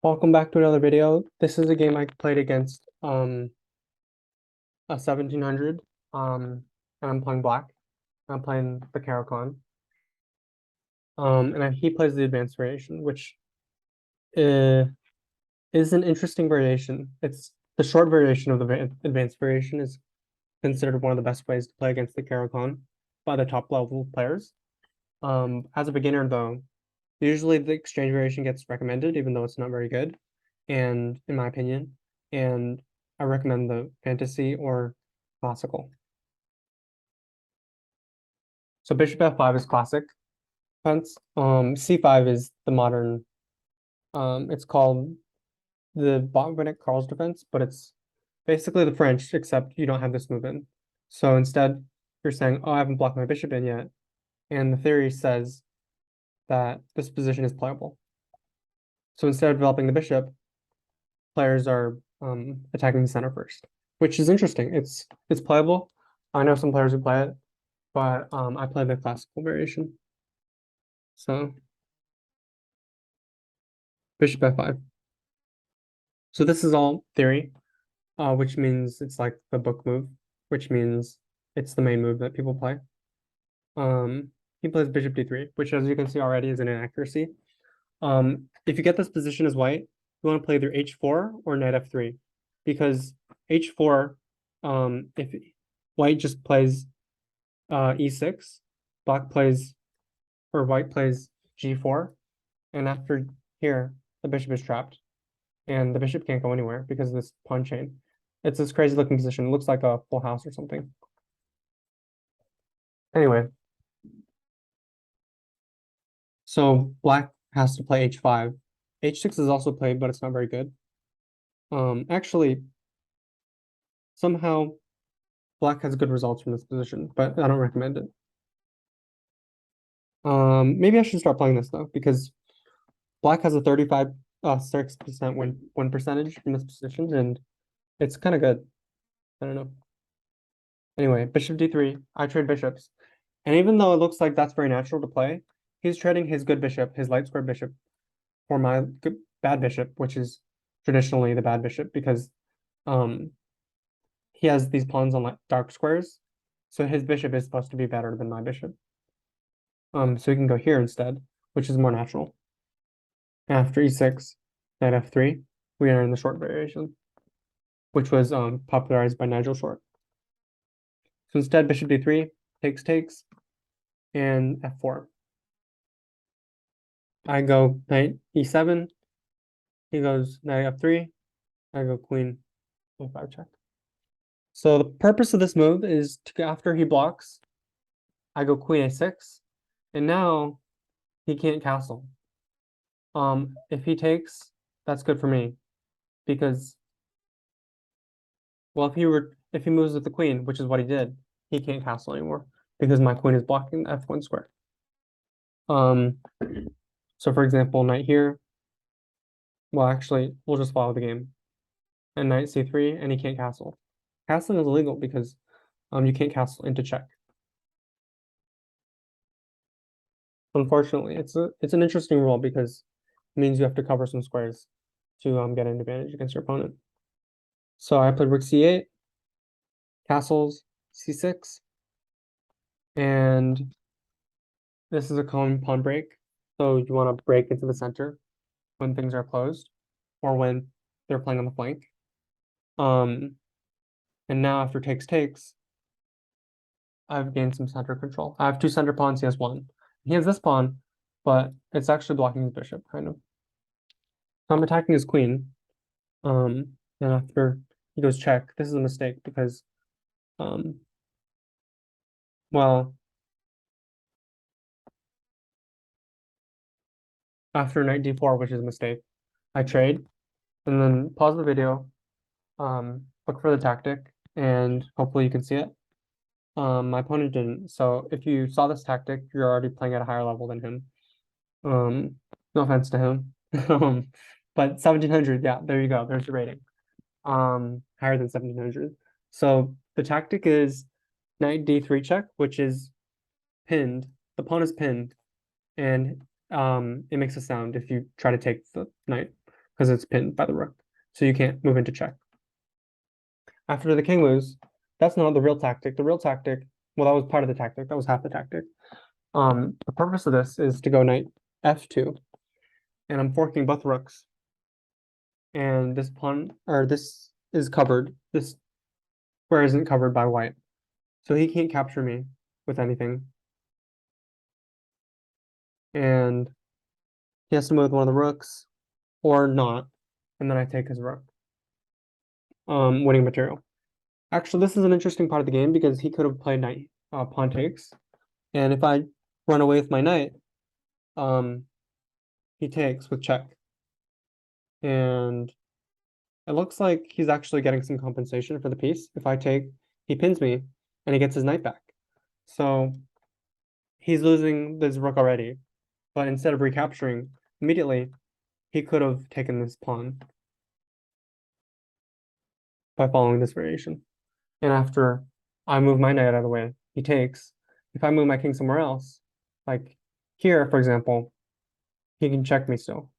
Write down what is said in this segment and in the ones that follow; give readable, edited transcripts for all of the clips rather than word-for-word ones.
Welcome back to another video. This is a game I played against a 1700 and I'm playing black. I'm playing the Caro and he plays the advanced variation, which uh, is an interesting variation. It's the short variation of the advanced variation is considered one of the best ways to play against the Caro by the top level players. As a beginner though, usually the exchange variation gets recommended, even though it's not very good, and in my opinion, and I recommend the fantasy or classical. So bishop f5 is classic defense. C5 is the modern. It's called the Botvinnik Carl's defense, but it's basically the French, except you don't have this move in. So instead, you're saying, "Oh, I haven't blocked my bishop in yet," and the theory says that this position is playable. So instead of developing the bishop, players are attacking the center first, which is interesting. It's playable. I know some players who play it, but I play the classical variation. So bishop f5. So this is all theory, which means it's like the book move, which means it's the main move that people play. He plays bishop d3, which as you can see already is an inaccuracy. If you get this position as white, you want to play either h4 or knight f3, because h4, if white just plays e6, black plays, or white plays g4, and after here, the bishop is trapped, and the bishop can't go anywhere because of this pawn chain. It's this crazy looking position. It looks like a full house or something. Anyway, so black has to play h5. h6 is also played, but it's not very good. Actually, somehow black has good results from this position, but I don't recommend it. Maybe I should start playing this though, because black has a 6% win percentage from this position, and it's kind of good. I don't know. Anyway, bishop d3. I trade bishops, and even though it looks like that's very natural to play, he's trading his good bishop, his light square bishop, for my good, bad bishop, which is traditionally the bad bishop because he has these pawns on like dark squares, so his bishop is supposed to be better than my bishop. So he can go here instead, which is more natural. After e6, knight f3, we are in the short variation, which was popularized by Nigel Short. So instead, bishop d3, takes, and f4. I go knight e7, he goes knight f3, I go queen a5 check. So the purpose of this move is to, after he blocks, I go queen a6, and now he can't castle. If he takes, that's good for me, because well, if he moves with the queen, which is what he did, he can't castle anymore because my queen is blocking the f1 square. So for example, knight here. Well, actually, we'll just follow the game. And knight c3, and he can't castle. Castling is illegal because you can't castle into check. Unfortunately, it's an interesting rule because it means you have to cover some squares to get an advantage against your opponent. So I played rook c8, castles c6, and this is a common pawn break. So you want to break into the center when things are closed or when they're playing on the flank. And now after takes, I've gained some center control. I have two center pawns, he has one. He has this pawn, but it's actually blocking his bishop, kind of. So I'm attacking his queen. And after he goes check, this is a mistake because well, after knight d4, which is a mistake, I trade and then pause the video, look for the tactic, and hopefully you can see it. My opponent didn't, so if you saw this tactic, you're already playing at a higher level than him. No offense to him. But 1700, yeah, there you go. There's the rating. Higher than 1700. So the tactic is knight d3 check, which is pinned. The pawn is pinned, and it makes a sound if you try to take the knight. because it's pinned by the rook. So you can't move into check. After the king moves, that's not the real tactic. The real tactic, well, that was part of the tactic. That was half the tactic. The purpose of this is to go knight f2, and I'm forking both rooks. And this pawn, or this is covered. This square isn't covered by white, so he can't capture me with anything. And he has to move with one of the rooks, or not, and then I take his rook. Winning material. Actually, this is an interesting part of the game because he could have played knight pawn takes, and if I run away with my knight, he takes with check, and it looks like he's actually getting some compensation for the piece. If I take, he pins me, and he gets his knight back. So he's losing this rook already, but instead of recapturing immediately, he could have taken this pawn by following this variation. And after I move my knight out of the way, he takes. If I move my king somewhere else, like here, for example, he can check me still.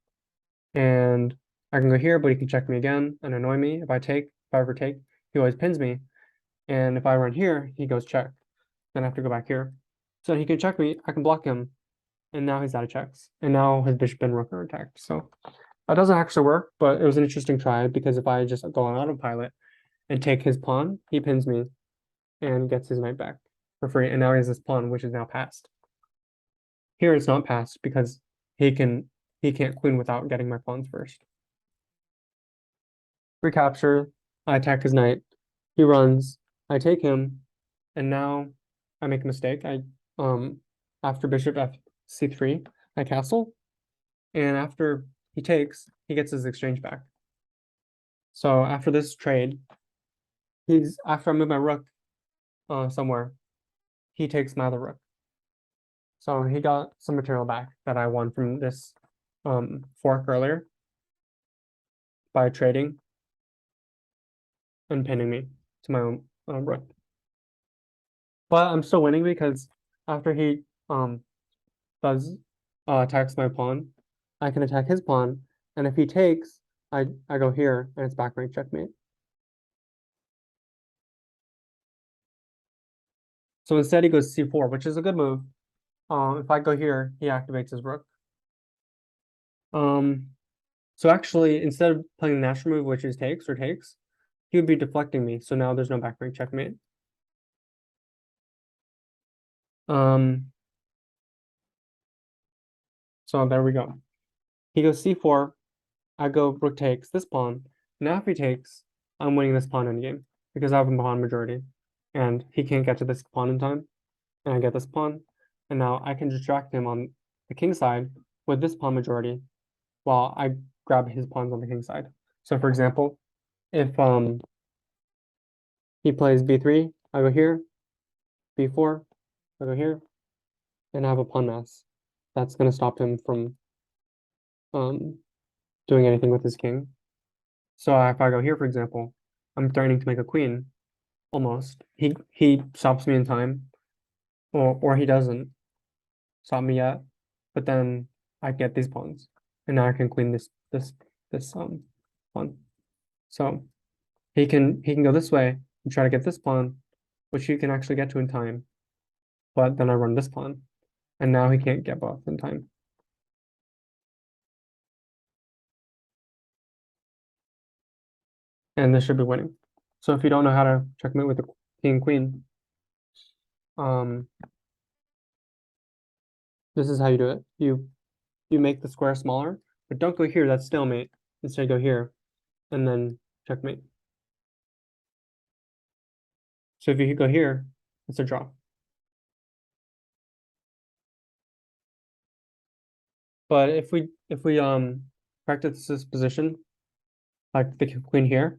And I can go here, but he can check me again and annoy me. If I ever take, he always pins me. And if I run here, he goes check. Then I have to go back here. So he can check me, I can block him, and now he's out of checks. And now his bishop and rook are attacked. So that doesn't actually work, but it was an interesting try because if I just go on autopilot and take his pawn, he pins me and gets his knight back for free. And now he has this pawn, which is now passed. Here it's not passed because he can't queen without getting my pawns first. Recapture, I attack his knight. He runs, I take him, and now I make a mistake. After bishop f(c)(3), I castle, and after he takes, he gets his exchange back. So after this trade, after I move my rook somewhere, he takes my other rook. So he got some material back that I won from this fork earlier by trading and pinning me to my own rook. But I'm still winning because after he does attacks my pawn, I can attack his pawn, and if he takes, I go here and it's back rank checkmate. So instead he goes c4, which is a good move. If I go here, he activates his rook. So actually, instead of playing the natural move, which is takes, he would be deflecting me. So now there's no back rank checkmate. So there we go. He goes c4, I go rook takes this pawn. Now if he takes, I'm winning this pawn endgame because I have a pawn majority. And he can't get to this pawn in time. And I get this pawn. And now I can distract him on the king side with this pawn majority while I grab his pawns on the king side. So for example, if he plays b3, I go here, b4, I go here, and I have a pawn mass. That's going to stop him from doing anything with his king. So if I go here, for example, I'm threatening to make a queen, almost. He stops me in time, or he doesn't stop me yet, but then I get these pawns, and now I can queen this pawn. So he can go this way and try to get this pawn, which he can actually get to in time, but then I run this pawn, and now he can't get both in time. And this should be winning. So if you don't know how to checkmate with the king queen, this is how you do it. You make the square smaller, but don't go here, that's stalemate. Instead go here, and then checkmate. So if you go here, it's a draw. But if we practice this position, like the queen here,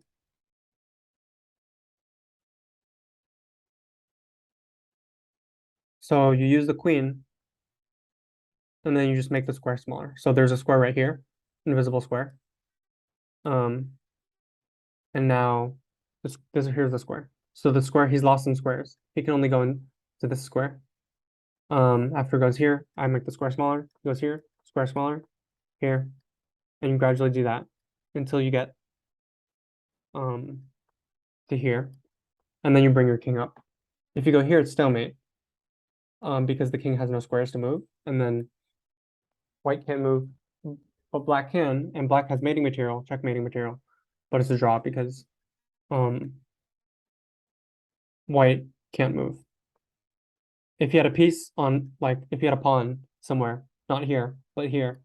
so you use the queen, and then you just make the square smaller. So there's a square right here, invisible square. And now here's the square. So the square, he's lost in squares. He can only go into this square. After it goes here, I make the square smaller. It goes here, square smaller, here, and you gradually do that. until you get to here, and then you bring your king up. If you go here, it's stalemate, because the king has no squares to move, and then white can't move, but black can, and black has mating material, checkmating material, but it's a draw because white can't move. If you had a piece on, like, if you had a pawn somewhere, not here, but here,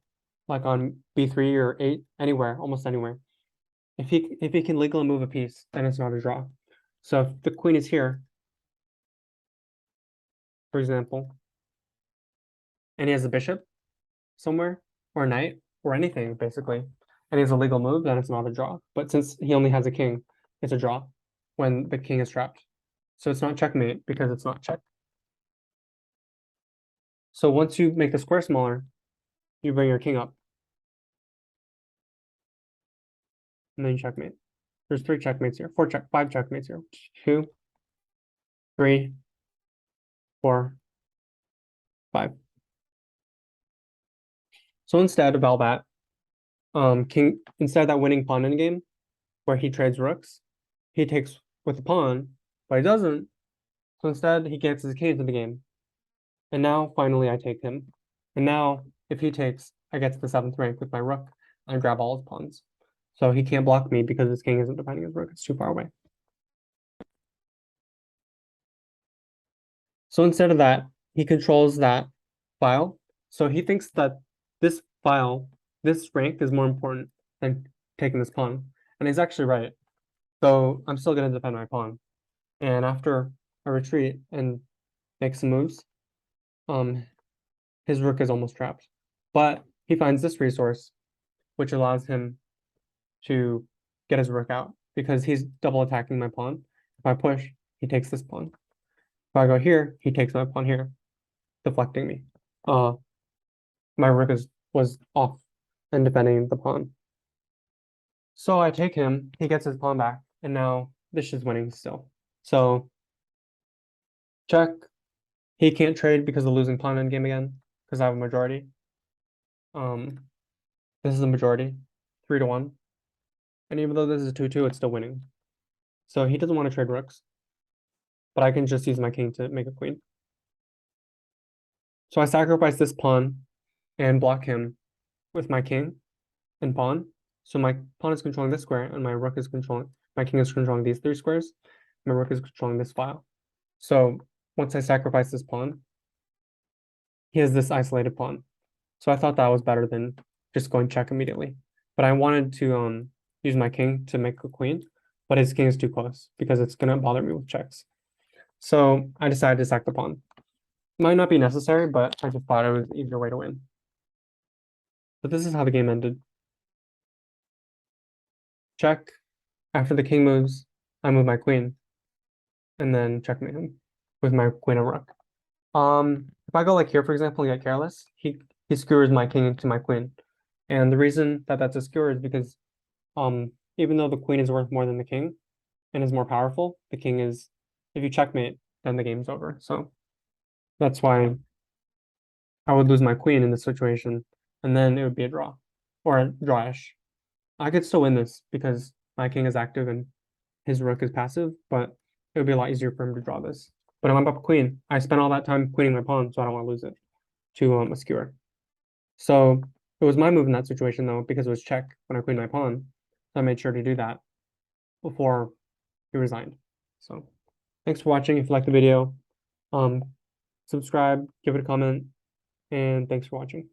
like on b3 or 8, anywhere, almost anywhere, if he can legally move a piece, then it's not a draw. So if the queen is here, for example, and he has a bishop somewhere, or a knight, or anything, basically, and he has a legal move, then it's not a draw. But since he only has a king, it's a draw when the king is trapped. So it's not checkmate because it's not check. So once you make the square smaller, you bring your king up, and then you checkmate. There's 3 checkmates here, 5 checkmates here. 2, 3, 4, 5. So instead of all that, instead of that winning pawn in game, where he trades rooks, he takes with the pawn, but he doesn't. So instead, he gets his king into the game. And now, finally, I take him. And now, if he takes, I get to the 7th rank with my rook and grab all his pawns. So he can't block me because his king isn't defending his rook. It's too far away. So instead of that, he controls that file. So he thinks that this file, this rank is more important than taking this pawn. And he's actually right. So I'm still going to defend my pawn. And after I retreat and make some moves, his rook is almost trapped. But he finds this resource, which allows him to get his rook out because he's double attacking my pawn. If I push, he takes this pawn. If I go here, he takes my pawn here, deflecting me. My rook was off and defending the pawn. So I take him, he gets his pawn back, and now this is winning still. So check. He can't trade because of losing pawn endgame again, because I have a majority. This is the majority, 3-1. And even though this is 2-2, it's still winning. So he doesn't want to trade rooks, but I can just use my king to make a queen. So I sacrifice this pawn and block him with my king and pawn. So my pawn is controlling this square, and my rook is controlling, my king is controlling these 3 squares. My rook is controlling this file. So once I sacrifice this pawn, he has this isolated pawn. So I thought that was better than just going check immediately. But I wanted to use my king to make a queen, but his king is too close because it's gonna bother me with checks. So I decided to sack the pawn. Might not be necessary, but I just thought it was an easier way to win. But this is how the game ended. Check. After the king moves, I move my queen, and then checkmate him with my queen and rook. If I go like here, for example, and get careless, he skewers my king into my queen. And the reason that that's a skewer is because even though the queen is worth more than the king and is more powerful, the king is, if you checkmate, then the game's over. So that's why I would lose my queen in this situation, and then it would be a draw or a drawish. I could still win this because my king is active and his rook is passive, but it would be a lot easier for him to draw this. But if I'm up queen, I spent all that time queening my pawn, so I don't want to lose it to a skewer. So it was my move in that situation though, because it was check when I queened my pawn. So I made sure to do that before he resigned. So thanks for watching. If you liked the video, subscribe, give it a comment, and thanks for watching.